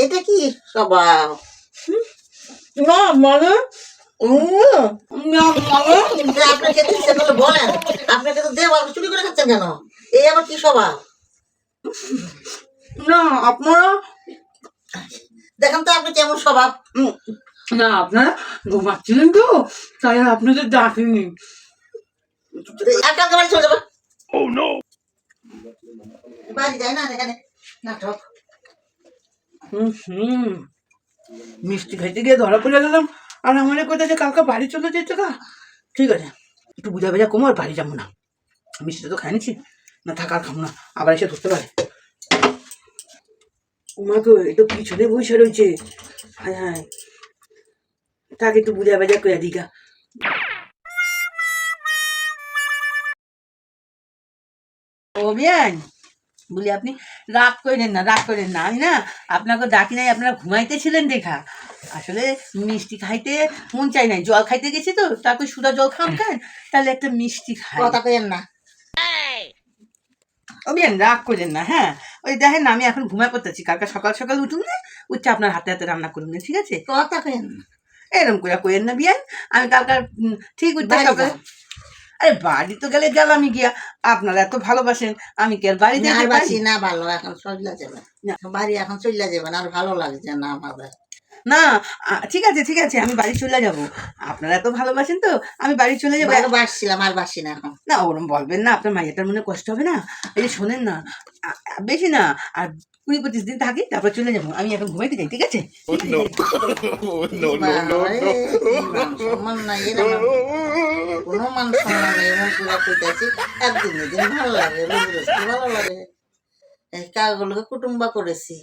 এটা কি স্বভাব? না মানে আপনার খেতে ইচ্ছে করলে বলেন, আপনাকে তো দেব, আপনি চুরি করে খাচ্ছেন কেন? এই আবার কি স্বভাব? না আপনারা দেখেন তো আপনি কেমন স্বভাব। না আপনারা ঘুমাচ্ছিলেন তো তাই আর আপনাদের ডাকেনি। একা বাড়ি চলে যাবে। বাড়ি যায় না এখানে নাটক। মিষ্টি খাইতে গিয়ে ধরা পড়ে গেলাম আর আমার কোথায় যে কালকে বাড়ি চলে যেতে গা। ঠিক আছে একটু বুঝা ভেজা কমো আর বাড়ি যাবো না, মিষ্টিটা তো খাইছি না, থাকার খাবো না, আবার এসে ধরতে পারে। উমাকে একটু পিছনে বসে রয়েছে। হ্যাঁ হ্যাঁ তাকে একটু বুঝা ভেজা করে দিকা। ও বিয়ান বলি আপনি রাগ করেন না, রাগ করেন না, আমি না আপনাকে ডাকি নাই, আপনারা ঘুমাইতেছিলেন দেখা। আসলে মিষ্টি খাইতে মন চাই নাই, জল খাইতে গেছি তো, তারপর সুদা জল খাম কেন, তাহলে একটা মিষ্টি খাই। কথা কেন না? ও বিয়ান রাগ করেন না। হ্যাঁ ওই দেখেন না আমি এখন ঘুমায় পড়তেছি, কালকে সকাল সকাল উঠুন না, উঠছে আপনার হাতে হাতে রান্না করুন না, ঠিক আছে? কথা কেন না? এরকম করে করেন না বিয়ান, আমি কালকে ঠিক উঠতে বাড়ি সকালে। যাও। আরে বাড়ি তো গেলে গেলামই গিয়া, আপনারা এত ভালোবাসেন, আমি কি আর বাড়ি আর যেতে বাসি পারি? না, ভালো এখন চলে যাবে না। বাড়ি, এখন চলে যাবেন, আর ভালো লাগছে না আমাদের। না ঠিক আছে ঠিক আছে, আমি বাড়ি চলে যাব, আপনারা এত ভালোবাসেন তো আমি বাড়ি চলে যাবো। ভালোবাসছিলাম, আর বাসি না এখন। না ওরম বলবেন না, আপনার মাইয়াটার মনে কষ্ট হবে না। এই যে শোনেন না, বেশি না আর 20-25 দিন থাকি, তারপর চলে যাবো, আমি এখন ঘুমাইতে যাই, ঠিক আছে? বাবারে, মান সম্মান নাই এরকম, কোনো মান সম্মান নেই, এমন করে কইতাছি। একদিন দুদিন ভালো লাগে, রোজ রোজ কি ভালো লাগে? এই কাগগুলোকে কুটুম্বা করেছি।